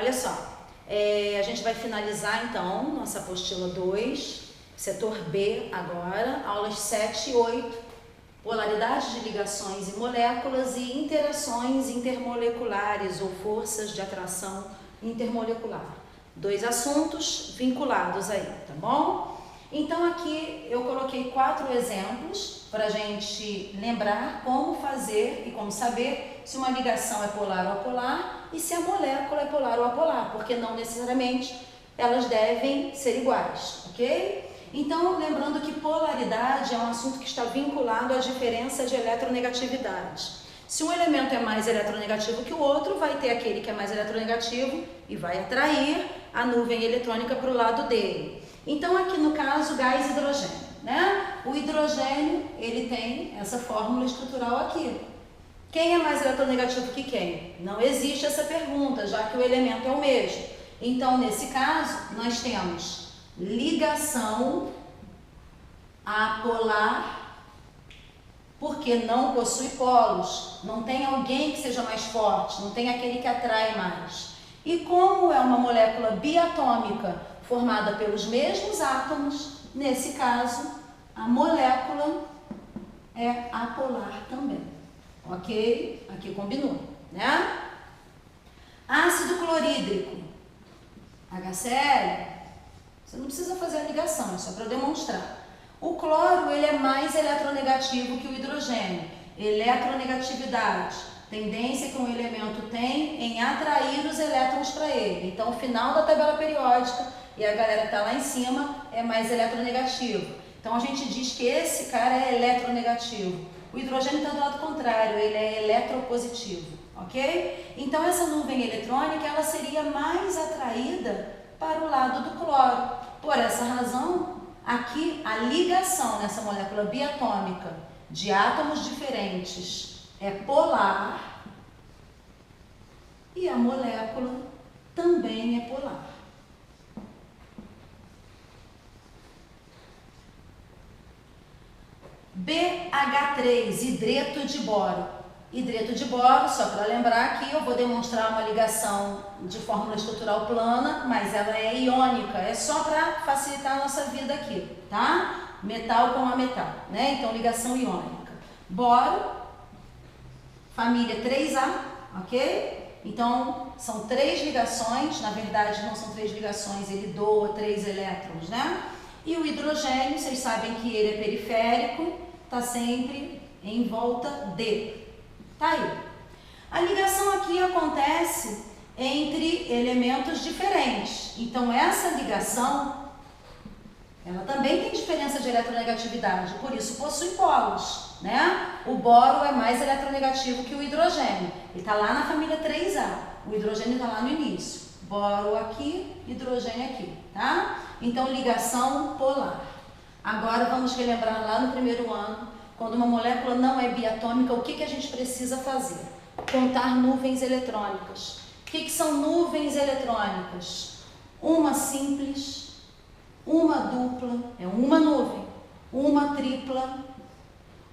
olha só, a gente vai finalizar então nossa apostila 2, setor B agora, aulas 7 e 8, polaridade de ligações e moléculas e interações intermoleculares ou forças de atração intermolecular. 2 assuntos vinculados aí, tá bom? Então aqui eu coloquei 4 exemplos para a gente lembrar como fazer e como saber se uma ligação é polar ou apolar e se a molécula é polar ou apolar, porque não necessariamente elas devem ser iguais, ok? Então, lembrando que polaridade é um assunto que está vinculado à diferença de eletronegatividade. Se um elemento é mais eletronegativo que o outro, vai ter aquele que é mais eletronegativo e vai atrair a nuvem eletrônica para o lado dele. Então, aqui no caso, gás e hidrogênio, né? O hidrogênio, ele tem essa fórmula estrutural aqui. Quem é mais eletronegativo que quem? Não existe essa pergunta, já que o elemento é o mesmo. Então, nesse caso, nós temos ligação apolar, porque não possui polos, não tem alguém que seja mais forte, não tem aquele que atrai mais. E como é uma molécula biatômica formada pelos mesmos átomos, nesse caso, a molécula é apolar também. Ok? Aqui combinou, né? Ácido clorídrico, HCl, você não precisa fazer a ligação, é só para demonstrar. O cloro, ele é mais eletronegativo que o hidrogênio. Eletronegatividade, tendência que um elemento tem em atrair os elétrons para ele. Então, o final da tabela periódica, e a galera que está lá em cima, é mais eletronegativo. Então, a gente diz que esse cara é eletronegativo. O hidrogênio está do lado contrário, ele é eletropositivo, ok? Então, essa nuvem eletrônica, ela seria mais atraída para o lado do cloro. Por essa razão, aqui a ligação nessa molécula biatômica de átomos diferentes é polar e a molécula também é polar. BH3, hidreto de boro. Hidreto de boro, só para lembrar aqui, eu vou demonstrar uma ligação de fórmula estrutural plana, mas ela é iônica, é só para facilitar a nossa vida aqui, tá? Metal com a metal, né? Então, ligação iônica. Boro, família 3A, ok? Então, são 3 ligações, na verdade não são 3 ligações, ele doa 3 elétrons, né? E o hidrogênio, vocês sabem que ele é periférico, está sempre em volta de. Tá aí. A ligação aqui acontece entre elementos diferentes. Então, essa ligação, ela também tem diferença de eletronegatividade, por isso possui polos, né? O boro é mais eletronegativo que o hidrogênio. Ele está lá na família 3A. O hidrogênio está lá no início. Boro aqui, hidrogênio aqui, tá? Então, ligação polar. Agora, vamos relembrar lá no primeiro ano, quando uma molécula não é biatômica, o que a gente precisa fazer? Contar nuvens eletrônicas. O que são nuvens eletrônicas? Uma simples, uma dupla, é uma nuvem, uma tripla,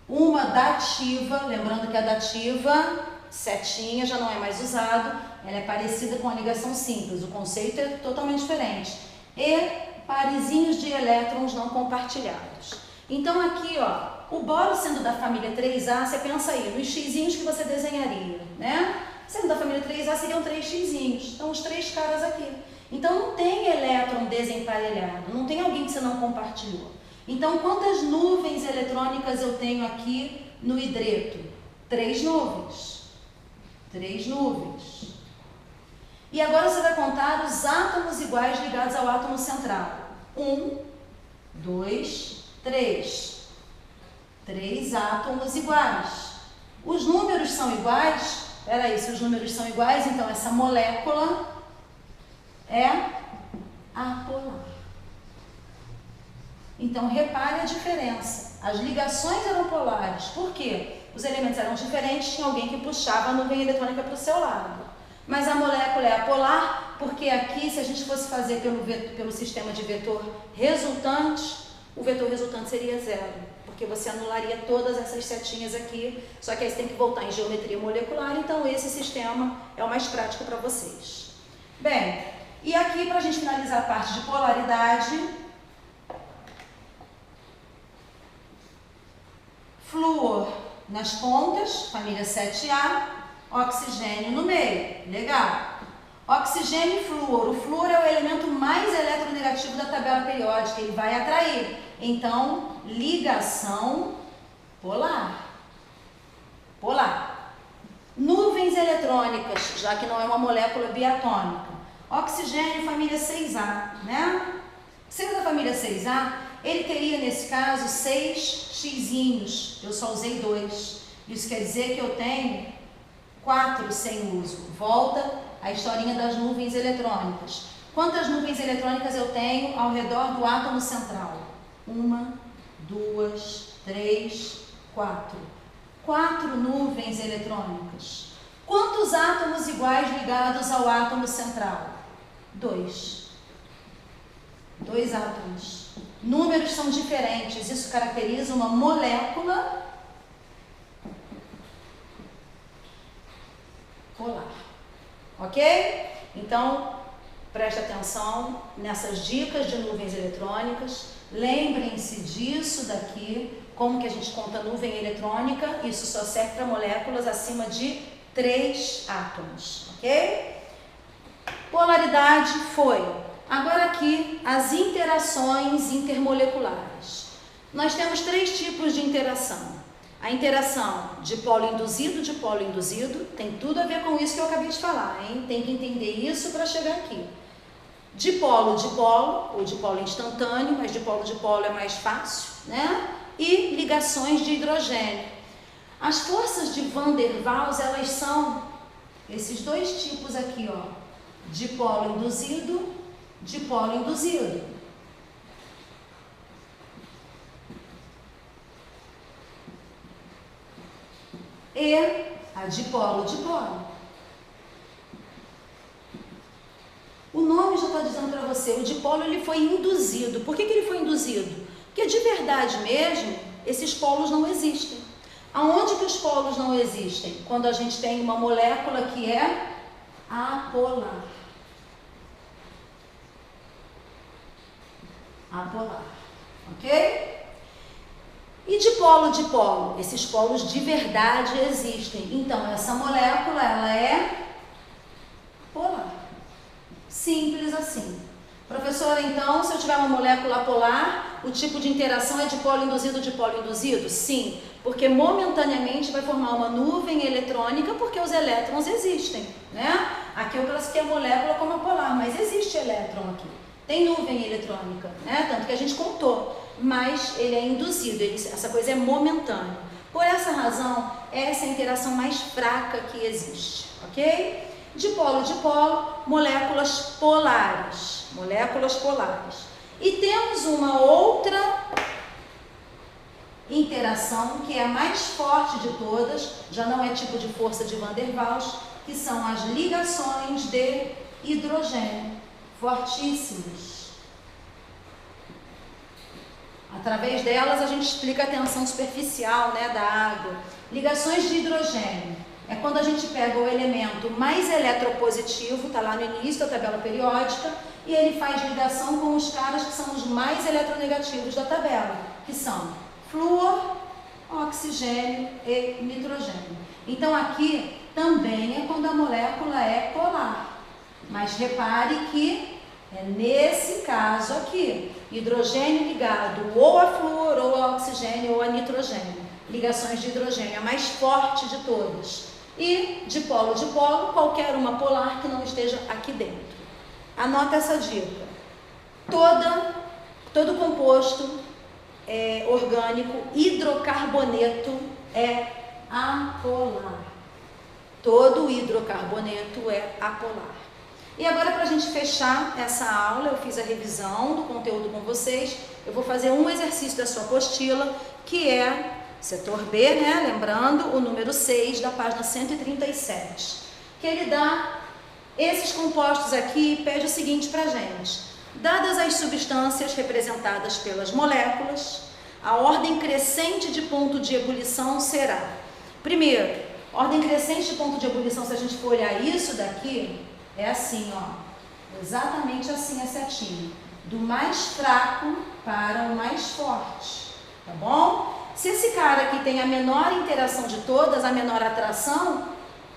uma dativa, lembrando que a dativa, setinha, já não é mais usado, ela é parecida com a ligação simples, o conceito é totalmente diferente. E parezinhos de elétrons não compartilhados. Então aqui, ó, o boro sendo da família 3A, você pensa aí nos xizinhos que você desenharia, né? Sendo da família 3A, seriam 3 xizinhos. Então, os 3 caras aqui. Então, não tem elétron desemparelhado, não tem alguém que você não compartilhou. Então, quantas nuvens eletrônicas eu tenho aqui no hidreto? 3 nuvens. 3 nuvens. E agora você vai contar os átomos iguais ligados ao átomo central. 1, 2, 3. 3 átomos iguais. Os números são iguais? Peraí, se os números são iguais, então essa molécula é apolar. Então, repare a diferença. As ligações eram polares. Por quê? Os elementos eram diferentes, tinha alguém que puxava a nuvem eletrônica para o seu lado. Mas a molécula é apolar, porque aqui, se a gente fosse fazer pelo sistema de vetor resultante, o vetor resultante seria 0, porque você anularia todas essas setinhas aqui, só que aí você tem que voltar em geometria molecular, então esse sistema é o mais prático para vocês. Bem, e aqui para a gente finalizar a parte de polaridade, flúor nas pontas, família 7A, oxigênio no meio, legal. Oxigênio e flúor, o flúor é o elemento mais eletronegativo da tabela periódica, ele vai atrair, então ligação polar. Polar. Nuvens eletrônicas, já que não é uma molécula biatômica. Oxigênio, família 6A, né? Sendo da família 6A, ele teria, nesse caso, 6 xizinhos. Eu só usei 2. Isso quer dizer que eu tenho 4 sem uso. Volta a historinha das nuvens eletrônicas. Quantas nuvens eletrônicas eu tenho ao redor do átomo central? 1, 2, 3, 4. 4 nuvens eletrônicas. Quantos átomos iguais ligados ao átomo central? 2. 2 átomos. Números são diferentes, isso caracteriza uma molécula polar. Ok? Então, preste atenção nessas dicas de nuvens eletrônicas. Lembrem-se disso daqui, como que a gente conta nuvem eletrônica. Isso só serve para moléculas acima de 3 átomos. Ok? Polaridade foi. Agora aqui, as interações intermoleculares. Nós temos 3 tipos de interação. A interação dipolo induzido, tem tudo a ver com isso que eu acabei de falar, hein? Tem que entender isso para chegar aqui. Dipolo, ou dipolo instantâneo, mas dipolo é mais fácil, né? E ligações de hidrogênio. As forças de Van der Waals, elas são esses 2 tipos aqui, ó. Dipolo induzido. E a dipolo. O nome já está dizendo para você, o dipolo ele foi induzido. Por que ele foi induzido? Porque de verdade mesmo, esses polos não existem. Aonde que os polos não existem? Quando a gente tem uma molécula que é apolar. Apolar, ok? E dipolo, esses polos de verdade existem. Então, essa molécula, ela é polar. Simples assim. Professora, então, se eu tiver uma molécula polar, o tipo de interação é dipolo induzido? Sim, porque momentaneamente vai formar uma nuvem eletrônica porque os elétrons existem, né? Aqui eu classifiquei a molécula como polar, mas existe elétron aqui. Tem nuvem eletrônica, né? Tanto que a gente contou, mas ele é induzido, essa coisa é momentânea. Por essa razão, essa é a interação mais fraca que existe, ok? Dipolo, moléculas polares. E temos uma outra interação que é a mais forte de todas, já não é tipo de força de Van der Waals, que são as ligações de hidrogênio. Fortíssimas. Através delas a gente explica a tensão superficial, né, da água. Ligações de hidrogênio é quando a gente pega o elemento mais eletropositivo, está lá no início da tabela periódica, e ele faz ligação com os caras que são os mais eletronegativos da tabela, que são flúor, oxigênio e nitrogênio. Então aqui também é quando a molécula é polar. Mas repare que é nesse caso aqui, hidrogênio ligado ou a flúor, ou a oxigênio, ou a nitrogênio. Ligações de hidrogênio, a mais forte de todas. E dipolo, qualquer uma polar que não esteja aqui dentro. Anota essa dica. Todo composto orgânico hidrocarboneto é apolar. Todo hidrocarboneto é apolar. E agora, para a gente fechar essa aula, eu fiz a revisão do conteúdo com vocês, eu vou fazer um exercício da sua apostila, que é setor B, né? Lembrando, o número 6 da página 137, que ele dá esses compostos aqui e pede o seguinte para a gente: dadas as substâncias representadas pelas moléculas, a ordem crescente de ponto de ebulição será, primeiro, ordem crescente de ponto de ebulição, se a gente for olhar isso daqui, é assim, ó. Exatamente assim a setinha. Do mais fraco para o mais forte, tá bom? Se esse cara aqui tem a menor interação de todas, a menor atração,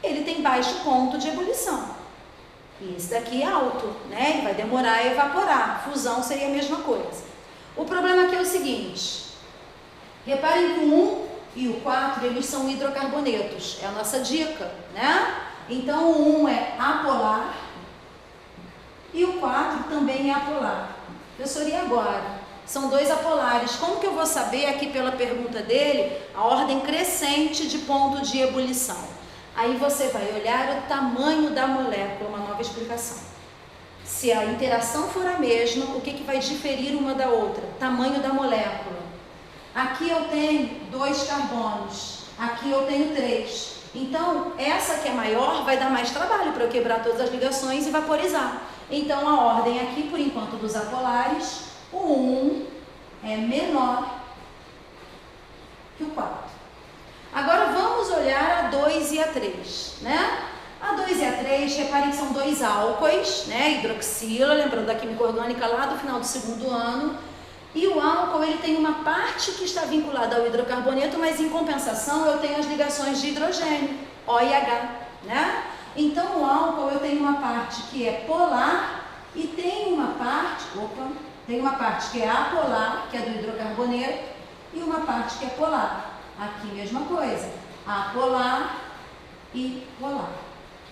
ele tem baixo ponto de ebulição. E esse daqui é alto, né? Ele vai demorar a evaporar. Fusão seria a mesma coisa. O problema aqui é o seguinte. Reparem que o 1 e o 4, eles são hidrocarbonetos. É a nossa dica, né? Então, o 1 é apolar e o 4 também é apolar. Professor, e agora? São dois apolares. Como que eu vou saber, aqui pela pergunta dele, a ordem crescente de ponto de ebulição? Aí você vai olhar o tamanho da molécula, uma nova explicação. Se a interação for a mesma, o que vai diferir uma da outra? Tamanho da molécula. Aqui eu tenho 2 carbonos, aqui eu tenho 3. Então, essa que é maior vai dar mais trabalho para eu quebrar todas as ligações e vaporizar. Então, a ordem aqui, por enquanto, dos apolares, o 1 é menor que o 4. Agora, vamos olhar a 2 e a 3, né? A 2 e a 3, reparem que são 2 álcoois, né? Hidroxila, lembrando da química orgânica lá do final do 2º ano. E o álcool, ele tem uma parte que está vinculada ao hidrocarboneto, mas em compensação eu tenho as ligações de hidrogênio, O e H, né? Então o álcool eu tenho uma parte que é polar e tem uma parte que é apolar, que é do hidrocarboneto, e uma parte que é polar. Aqui mesma coisa, apolar e polar.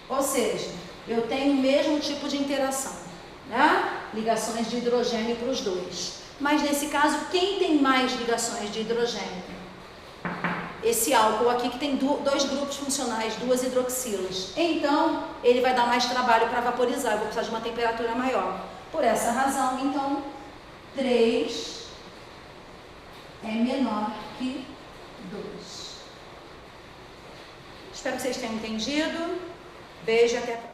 Ou seja, eu tenho o mesmo tipo de interação, né? Ligações de hidrogênio para os dois. Mas nesse caso, quem tem mais ligações de hidrogênio? Esse álcool aqui que tem 2 grupos funcionais, 2 hidroxilas. Então, ele vai dar mais trabalho para vaporizar, eu vou precisar de uma temperatura maior. Por essa razão, então, 3 é menor que 2. Espero que vocês tenham entendido. Beijo e até a próxima.